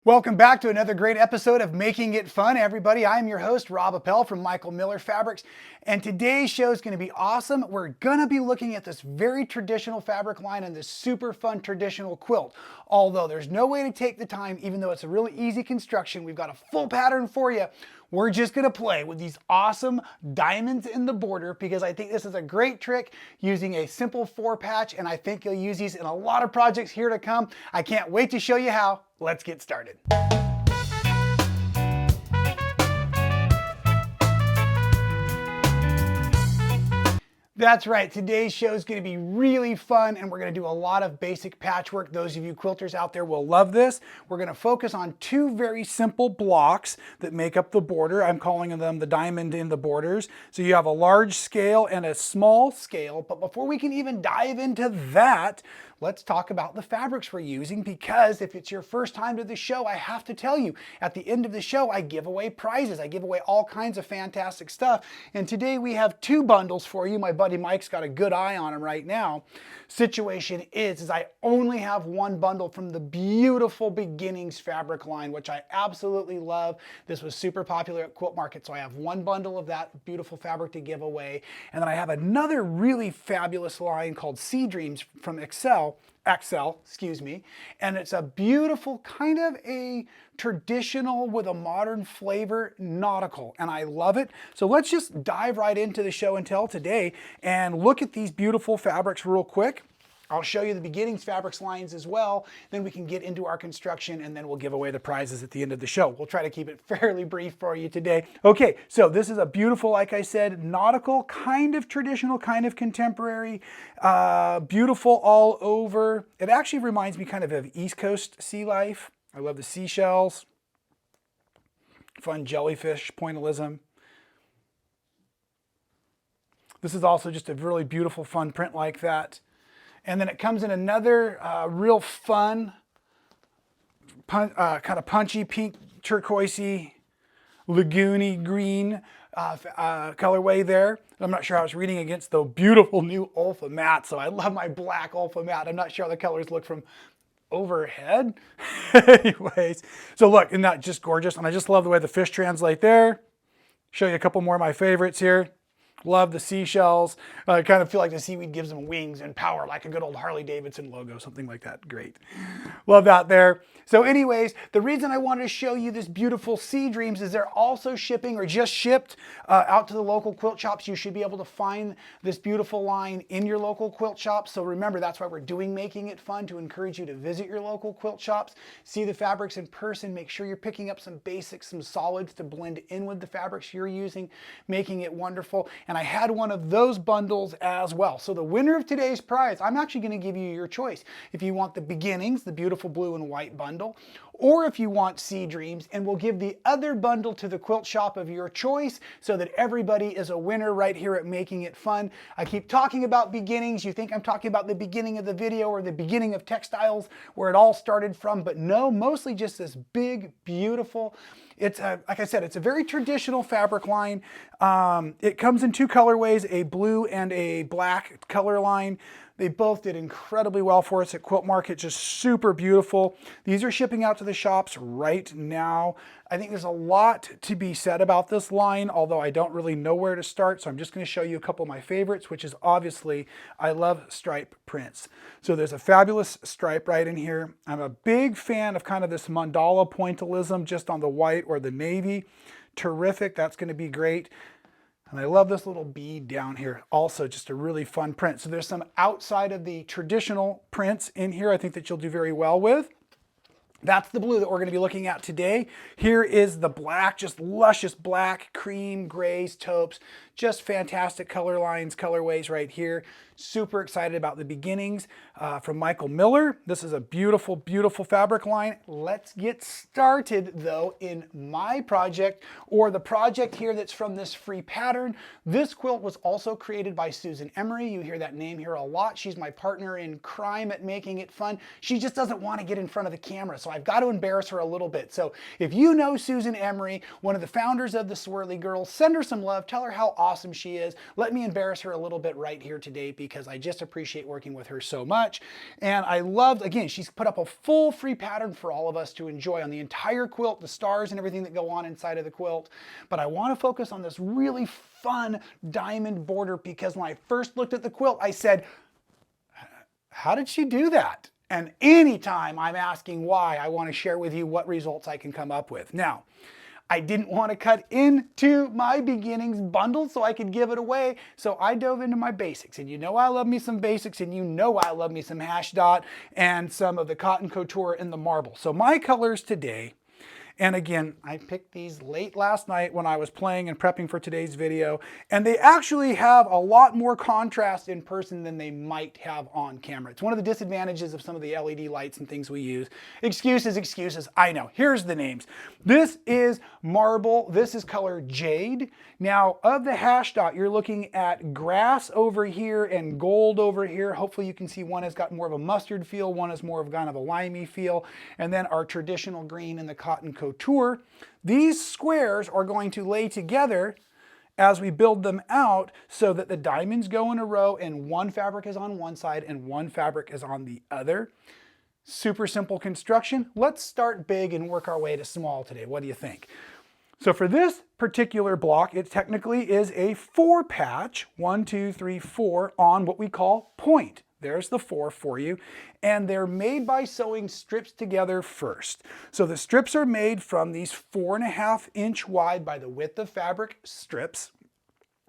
Welcome back to another great episode of Making It Fun, everybody. I'm your host, Rob Appell from Michael Miller Fabrics, and today's show is going to be awesome. We're going to be looking at this very traditional fabric line and this super fun traditional quilt. Although there's no way to take the time, even though it's a really easy construction, we've got a full pattern for you. We're just going to play with these awesome diamonds in the border because I think this is a great trick using a simple 4-patch, and I think you'll use these in a lot of projects here to come. I can't wait to show you how. Let's get started. That's right, today's show is going to be really fun and we're going to do a lot of basic patchwork. Those of you quilters out there will love this. We're going to focus on two very simple blocks that make up the border. I'm calling them the diamond in the borders. So you have a large scale and a small scale, but before we can even dive into that, let's talk about the fabrics we're using, because if it's your first time to the show, I have to tell you, at the end of the show, I give away prizes. I give away all kinds of fantastic stuff. And today we have two bundles for you. My buddy Mike's got a good eye on them right now. Situation is I only have one bundle from the beautiful Beginnings fabric line, which I absolutely love. This was super popular at Quilt Market, so I have one bundle of that beautiful fabric to give away. And then I have another really fabulous line called Sea Dreams from Excel, and it's a beautiful kind of a traditional with a modern flavor nautical, and I love it. So let's just dive right into the show and tell today and look at these beautiful fabrics real quick. I'll show you the Beginnings fabrics lines as well. Then we can get into our construction and then we'll give away the prizes at the end of the show. We'll try to keep it fairly brief for you today. Okay, so this is a beautiful, like I said, nautical, kind of traditional, kind of contemporary, beautiful all over. It actually reminds me kind of East Coast sea life. I love the seashells, fun jellyfish pointillism. This is also just a really beautiful, fun print like that. And then it comes in another real fun, kind of punchy pink, turquoisey, lagoony green colorway there. I'm not sure how it's reading against the beautiful new Olfa matte. So I love my black Olfa matte. I'm not sure how the colors look from overhead. Anyways, so look, isn't that just gorgeous? And I just love the way the fish translate there. Show you a couple more of my favorites here. Love the seashells. I kind of feel like the seaweed gives them wings and power, like a good old Harley Davidson logo, something like that. Great. Love that there. So anyways, the reason I wanted to show you this beautiful Sea Dreams is they're also shipping or just shipped out to the local quilt shops. You should be able to find this beautiful line in your local quilt shop. So remember, that's why we're doing Making It Fun, to encourage you to visit your local quilt shops, see the fabrics in person, make sure you're picking up some basics, some solids to blend in with the fabrics you're using, making it wonderful. And I had one of those bundles as well. So the winner of today's prize, I'm actually going to give you your choice. If you want the Beginnings, the beautiful blue and white bundle, or if you want Sea Dreams, and we'll give the other bundle to the quilt shop of your choice so that everybody is a winner right here at Making It Fun. I keep talking about Beginnings. You think I'm talking about the beginning of the video or the beginning of textiles where it all started from, but no, mostly just this big, beautiful, like I said, it's a very traditional fabric line. It comes in two colorways, a blue and a black color line. They both did incredibly well for us at Quilt Market, just super beautiful. These are shipping out to the shops right now. I think there's a lot to be said about this line, although I don't really know where to start, so I'm just going to show you a couple of my favorites, which is obviously, I love stripe prints. So there's a fabulous stripe right in here. I'm a big fan of kind of this mandala pointillism just on the white or the navy. Terrific, that's going to be great. And I love this little bead down here. Also just a really fun print. So there's some outside of the traditional prints in here I think that you'll do very well with. That's the blue that we're going to be looking at today. Here is the black, just luscious black, cream, grays, taupes, just fantastic color lines, colorways right here. Super excited about the Beginnings from Michael Miller. This is a beautiful, beautiful fabric line. Let's get started though in my project, or the project here that's from this free pattern. This quilt was also created by Susan Emery. You hear that name here a lot. She's my partner in crime at Making It Fun. She just doesn't want to get in front of the camera, so so I've got to embarrass her a little bit. So if you know Susan Emery, one of the founders of the Swirly Girls, send her some love, tell her how awesome she is. Let me embarrass her a little bit right here today because I just appreciate working with her so much. And I loved, again, she's put up a full free pattern for all of us to enjoy on the entire quilt, the stars and everything that go on inside of the quilt. But I want to focus on this really fun diamond border because when I first looked at the quilt, I said, how did she do that? And anytime I'm asking why, I want to share with you what results I can come up with. Now, I didn't want to cut into my beginnings bundle so I could give it away. So I dove into my basics. And you know I love me some basics, and you know I love me some hash dot and some of the cotton couture and the marble. So my colors today, and again, I picked these late last night when I was playing and prepping for today's video, and they actually have a lot more contrast in person than they might have on camera. It's one of the disadvantages of some of the LED lights and things we use. Excuses, excuses, I know. Here's the names. This is marble. This is color jade. Now, of the hash dot, you're looking at grass over here and gold over here. Hopefully you can see one has got more of a mustard feel, one is more of kind of a limey feel, and then our traditional green and the cotton couture. These squares are going to lay together as we build them out so that the diamonds go in a row and one fabric is on one side and one fabric is on the other. Super simple construction. Let's start big and work our way to small today. What do you think? So for this particular block, it technically is a 4 patch, 1, 2, 3, 4 on what we call point. There's the 4 for you. And they're made by sewing strips together first. So the strips are made from these 4.5 inch wide by the width of fabric strips.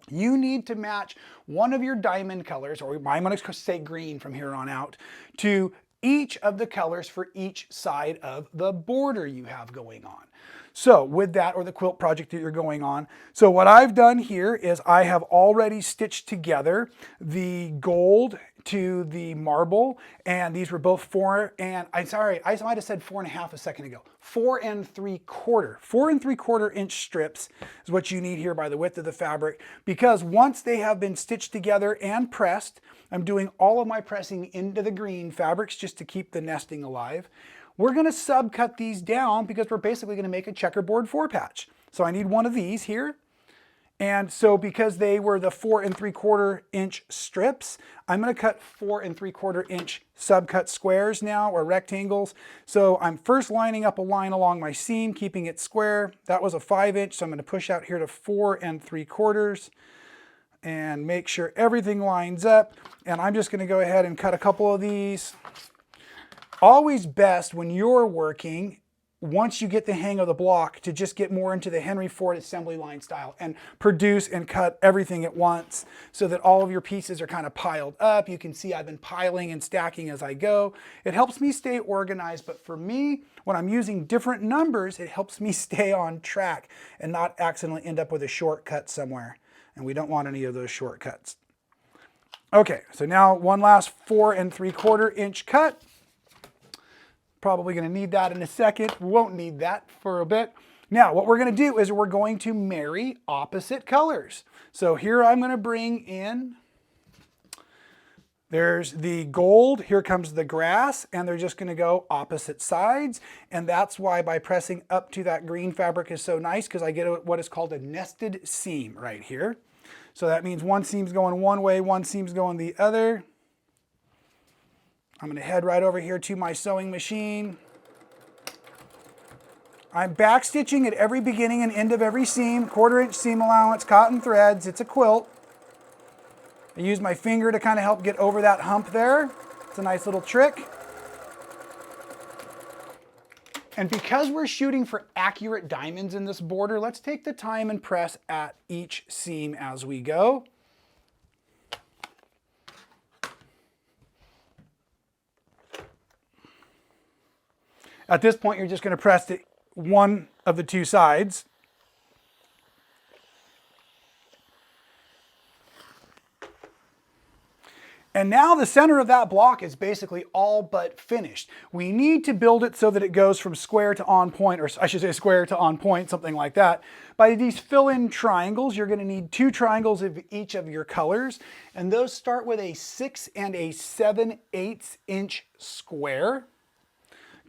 You need to match one of your diamond colors, or I'm going to say green from here on out, to each of the colors for each side of the border you have going on. So with that, or the quilt project that you're going on, so what I've done here is I have already stitched together the gold to the marble, and these were both 4 and, I'm sorry, I might have said 4.5 a second ago. 4 3/4 inch strips is what you need here by the width of the fabric, because once they have been stitched together and pressed, I'm doing all of my pressing into the green fabrics just to keep the nesting alive. We're going to subcut these down because we're basically going to make a checkerboard 4 patch. So I need one of these here. And so because they were the 4 3/4 inch strips, I'm going to cut 4 3/4 inch subcut squares now, or rectangles. So I'm first lining up a line along my seam, keeping it square. That was a 5 inch, so I'm going to push out here to 4 3/4 and make sure everything lines up. And I'm just going to go ahead and cut a couple of these. Always best when you're working, once you get the hang of the block, to just get more into the Henry Ford assembly line style and produce and cut everything at once so that all of your pieces are kind of piled up. You can see I've been piling and stacking as I go. It helps me stay organized, but for me, when I'm using different numbers, it helps me stay on track and not accidentally end up with a shortcut somewhere. And we don't want any of those shortcuts. Okay, so now one last 4 3/4 inch cut. Probably going to need that in a second. We won't need that for a bit. Now, what we're going to do is we're going to marry opposite colors. So here I'm going to bring in, there's the gold, here comes the grass, and they're just going to go opposite sides. And that's why by pressing up to that green fabric is so nice, because I get what is called a nested seam right here. So that means one seam's going one way, one seam's going the other. I'm going to head right over here to my sewing machine. I'm back stitching at every beginning and end of every seam, 1/4 inch seam allowance, cotton threads. It's a quilt. I use my finger to kind of help get over that hump there. It's a nice little trick. And because we're shooting for accurate diamonds in this border, let's take the time and press at each seam as we go. At this point, you're just going to press to one of the two sides. And now the center of that block is basically all but finished. We need to build it so that it goes from square to on point, or I should say square to on point, something like that. By these fill-in triangles, you're going to need 2 triangles of each of your colors. And those start with a 6 and a 7/8 inch square.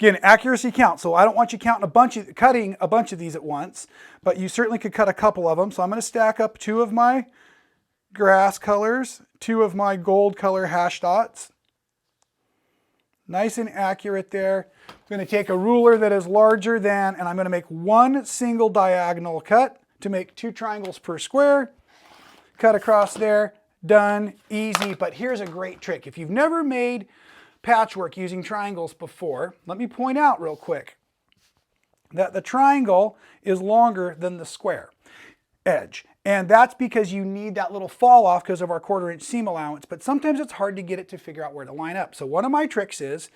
Again, accuracy counts. So I don't want you cutting a bunch of these at once, but you certainly could cut a couple of them. So I'm going to stack up 2 of my grass colors, 2 of my gold color hash dots. Nice and accurate there. I'm going to take a ruler that is larger than, and I'm going to make 1 single diagonal cut to make 2 triangles per square. Cut across there, done, easy. But here's a great trick. If you've never made patchwork using triangles before, let me point out real quick that the triangle is longer than the square edge. And that's because you need that little fall off because of our 1/4 inch seam allowance, but sometimes it's hard to get it to figure out where to line up. So one of my tricks is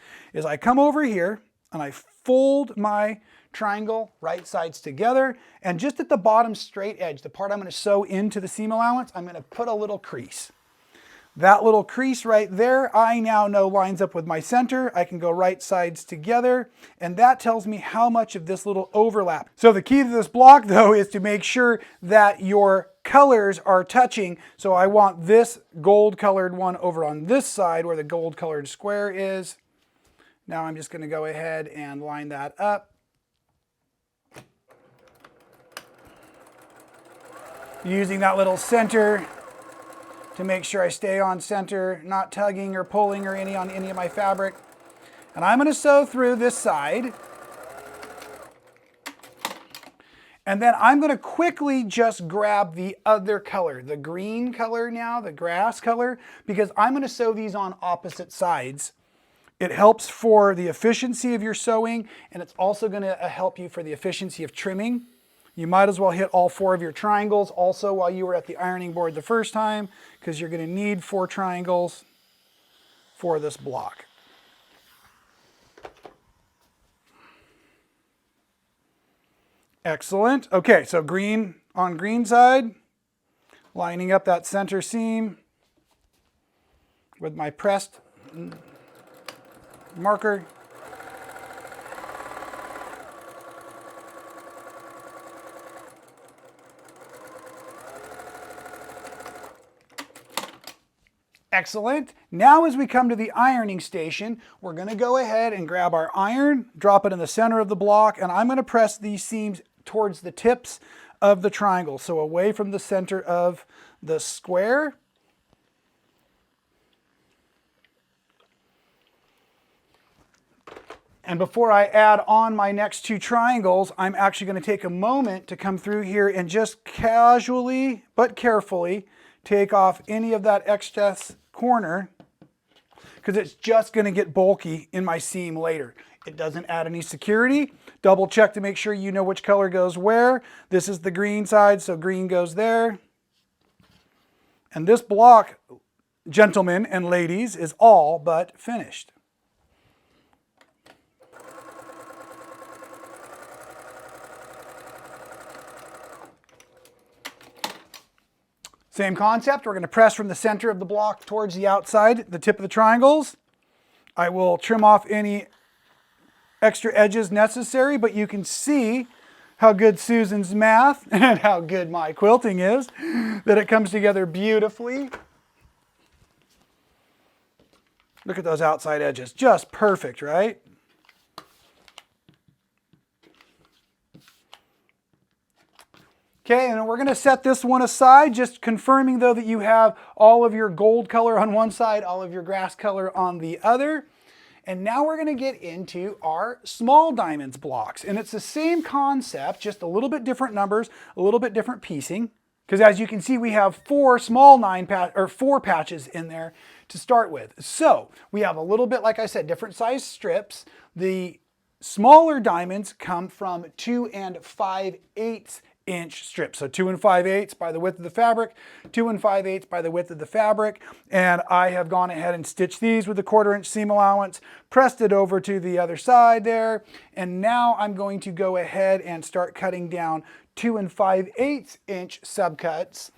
I come over here and I fold my triangle right sides together, and just at the bottom straight edge, the part I'm going to sew into the seam allowance, I'm going to put a little crease. That little crease right there, I now know lines up with my center. I can go right sides together, and that tells me how much of this little overlap. So the key to this block, though, is to make sure that your colors are touching. So I want this gold colored one over on this side where the gold colored square is. Now I'm just going to go ahead and line that up. Using that little center to make sure I stay on center, not tugging or pulling or on any of my fabric. And I'm going to sew through this side. And then I'm going to quickly just grab the other color, the green color now, the grass color, because I'm going to sew these on opposite sides. It helps for the efficiency of your sewing, and it's also going to help you for the efficiency of trimming. You might as well hit all 4 of your triangles also while you were at the ironing board the first time, because you're going to need 4 triangles for this block. Excellent. Okay, so green on green side, lining up that center seam with my pressed marker. Excellent. Now as we come to the ironing station, we're going to go ahead and grab our iron, drop it in the center of the block, and I'm going to press these seams towards the tips of the triangle, so away from the center of the square. And before I add on my next 2 triangles, I'm actually going to take a moment to come through here and just casually but carefully take off any of that excess corner, because it's just going to get bulky in my seam later. It doesn't add any security. Double check to make sure you know which color goes where. This is the green side, so green goes there. And this block, gentlemen and ladies, is all but finished. Same concept, we're going to press from the center of the block towards the outside, the tip of the triangles. I will trim off any extra edges necessary, but you can see how good Susan's math and how good my quilting is, that it comes together beautifully. Look at those outside edges, just perfect, right? Okay, and we're going to set this one aside, just confirming though that you have all of your gold color on one side, all of your grass color on the other. And now we're going to get into our small diamonds blocks. And it's the same concept, just a little bit different numbers, a little bit different piecing. Because as you can see, we have 4 patches in there to start with. So we have a little bit, like I said, different size strips. The smaller diamonds come from 2 5/8 inch strips. So 2 5/8 by the width of the fabric, 2 5/8 by the width of the fabric. And I have gone ahead and stitched these with the 1/4 inch seam allowance, pressed it over to the other side there. And now I'm going to go ahead and start cutting down 2 5/8 inch subcuts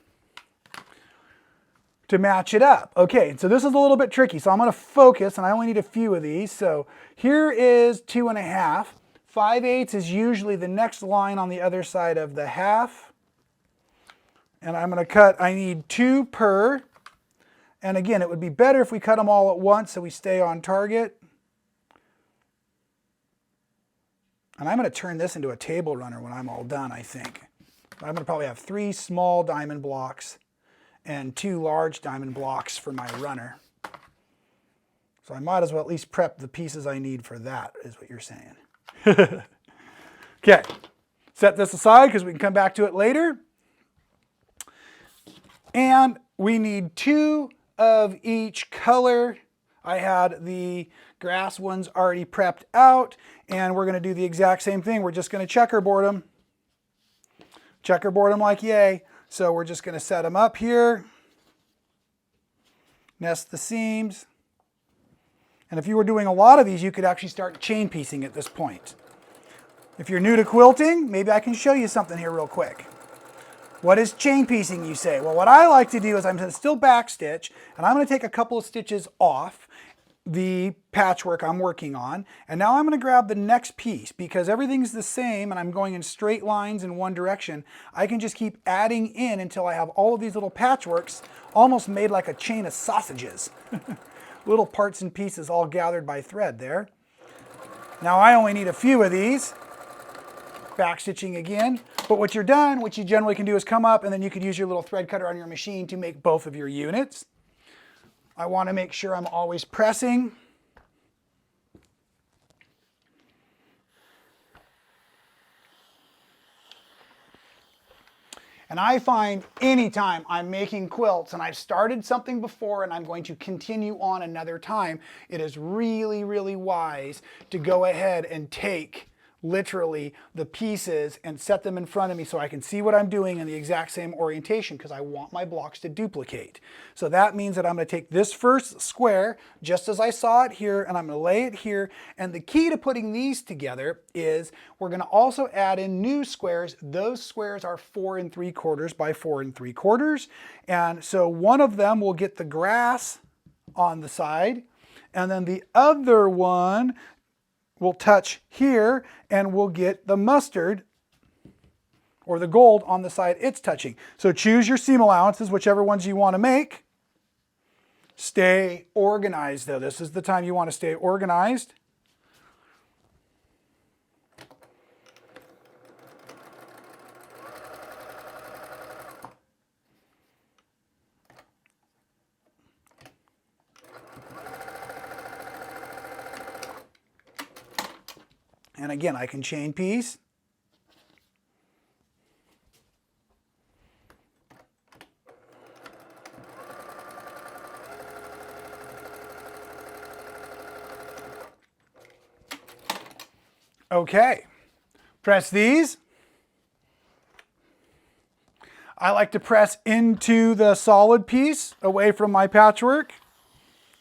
to match it up. Okay, so this is a little bit tricky. So I'm going to focus, and I only need a few of these. So here is 2 1/2. 5/8 is usually the next line on the other side of the half. And I'm going to cut, I need 2 per. And again, it would be better if we cut them all at once so we stay on target. And I'm going to turn this into a table runner when I'm all done, I think. I'm going to probably have 3 small diamond blocks and 2 large diamond blocks for my runner. So I might as well at least prep the pieces I need for that, is what you're saying. Okay, set this aside because we can come back to it later. And we need 2 of each color. I had the grass ones already prepped out, and we're going to do the exact same thing. We're just going to checkerboard them. Checkerboard them like yay. So we're just going to set them up here. Nest the seams. And if you were doing a lot of these, you could actually start chain piecing at this point. If you're new to quilting, maybe I can show you something here real quick. What is chain piecing, you say? Well, what I like to do is I'm going to still backstitch, and I'm going to take a couple of stitches off the patchwork I'm working on, and now I'm going to grab the next piece. Because everything's the same and I'm going in straight lines in one direction, I can just keep adding in until I have all of these little patchworks almost made like a chain of sausages. Little parts and pieces all gathered by thread there. Now I only need a few of these. Backstitching again. But what you're done, what you generally can do is come up, and then you could use your little thread cutter on your machine to make both of your units. I want to make sure I'm always pressing. And I find anytime I'm making quilts and I've started something before and I'm going to continue on another time, it is really, really wise to go ahead and take literally the pieces and set them in front of me so I can see what I'm doing in the exact same orientation, because I want my blocks to duplicate. So that means that I'm going to take this first square just as I saw it here, and I'm going to lay it here. And the key to putting these together is we're going to also add in new squares. Those squares are 4 3/4 by 4 3/4. And so one of them will get the grass on the side, and then the other one will touch here and we'll get the mustard or the gold on the side it's touching. So choose your seam allowances, whichever ones you want to make. Stay organized though. This is the time you want to stay organized. And again, I can chain piece. Okay, press these. I like to press into the solid piece away from my patchwork.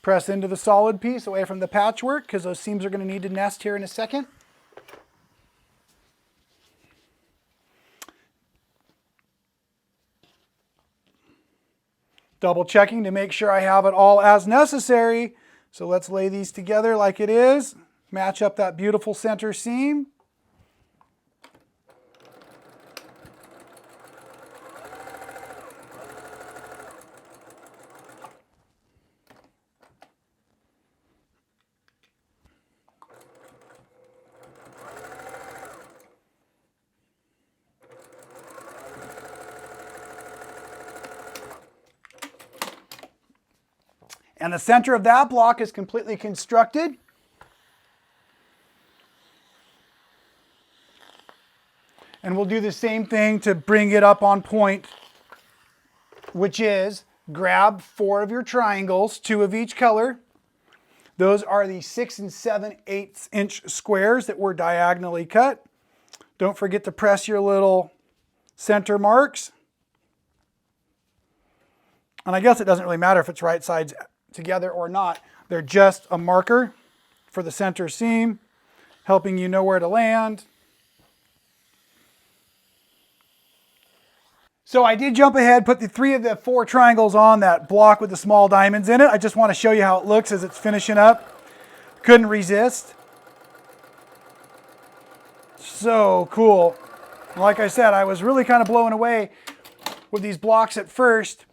Press into the solid piece away from the patchwork, because those seams are going to need to nest here in a second. Double checking to make sure I have it all as necessary. So let's lay these together like it is. Match up that beautiful center seam. And the center of that block is completely constructed. And we'll do the same thing to bring it up on point, which is grab 4 of your triangles, 2 of each color. Those are the 6 7/8 inch squares that were diagonally cut. Don't forget to press your little center marks. And I guess it doesn't really matter if it's right sides together or not. They're just a marker for the center seam, helping you know where to land. So I did jump ahead, put the 3 of the 4 triangles on that block with the small diamonds in it. I just want to show you how it looks as it's finishing up. Couldn't resist. So cool. Like I said, I was really kind of blown away with these blocks at first,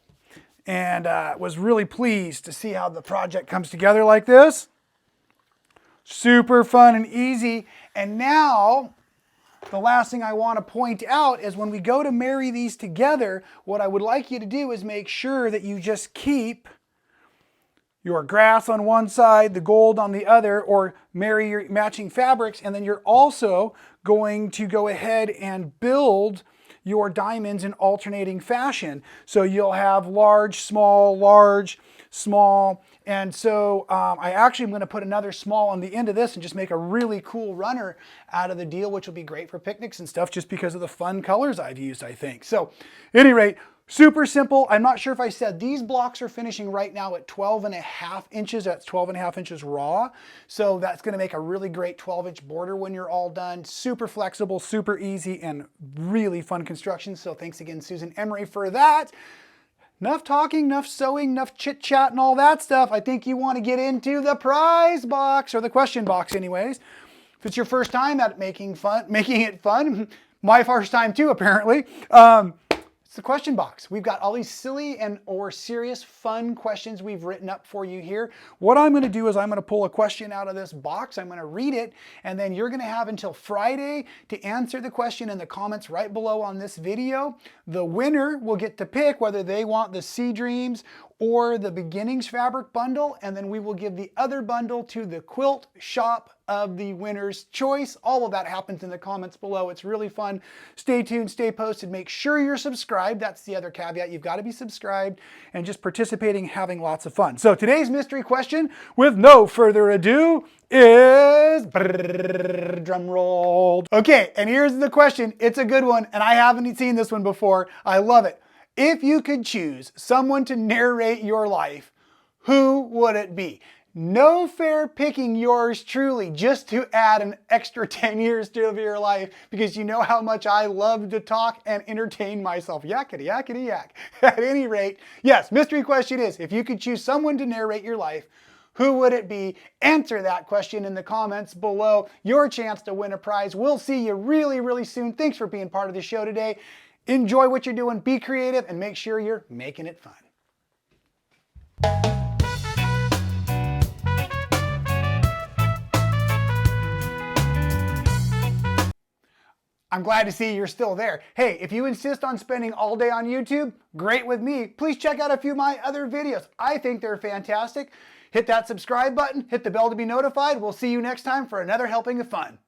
and was really pleased to see how the project comes together like this. Super fun and easy. And now, the last thing I want to point out is when we go to marry these together, what I would like you to do is make sure that you just keep your grass on one side, the gold on the other, or marry your matching fabrics. And then you're also going to go ahead and build your diamonds in alternating fashion. So you'll have large, small. And so I actually am going to put another small on the end of this and just make a really cool runner out of the deal, which will be great for picnics and stuff just because of the fun colors I've used, I think. So at any rate, super simple. I'm not sure if I said these blocks are finishing right now at 12.5 inches. That's 12.5 inches raw. So that's going to make a really great 12-inch border when you're all done. Super flexible, super easy, and really fun construction. So thanks again, Susan Emery, for that. Enough talking, enough sewing, enough chit chat and all that stuff. I think you want to get into the prize box, or the question box anyways. If it's your first time at making it fun, my first time too, apparently. It's the question box. We've got all these silly or serious fun questions we've written up for you here. What I'm going to do is I'm going to pull a question out of this box. I'm going to read it, and then you're going to have until Friday to answer the question in the comments right below on this video. The winner will get to pick whether they want the Sea Dreams or the Beginnings fabric bundle, and then we will give the other bundle to the quilt shop of the winner's choice. All of that happens in the comments below. It's really fun. Stay tuned, stay posted. Make sure you're subscribed. That's the other caveat. You've got to be subscribed and just participating, having lots of fun. So today's mystery question, with no further ado, is drum roll. Okay, and here's the question. It's a good one, and I haven't seen this one before. I love it. If you could choose someone to narrate your life, who would it be? No fair picking yours truly just to add an extra 10 years to your life, because you know how much I love to talk and entertain myself. Yakety, yakety, yak. At any rate, yes, mystery question is, if you could choose someone to narrate your life, who would it be? Answer that question in the comments below. Your chance to win a prize. We'll see you really, really soon. Thanks for being part of the show today. Enjoy what you're doing, be creative, and make sure you're making it fun. I'm glad to see you're still there. Hey, if you insist on spending all day on YouTube, great with me. Please check out a few of my other videos. I think they're fantastic. Hit that subscribe button, hit the bell to be notified. We'll see you next time for another helping of fun.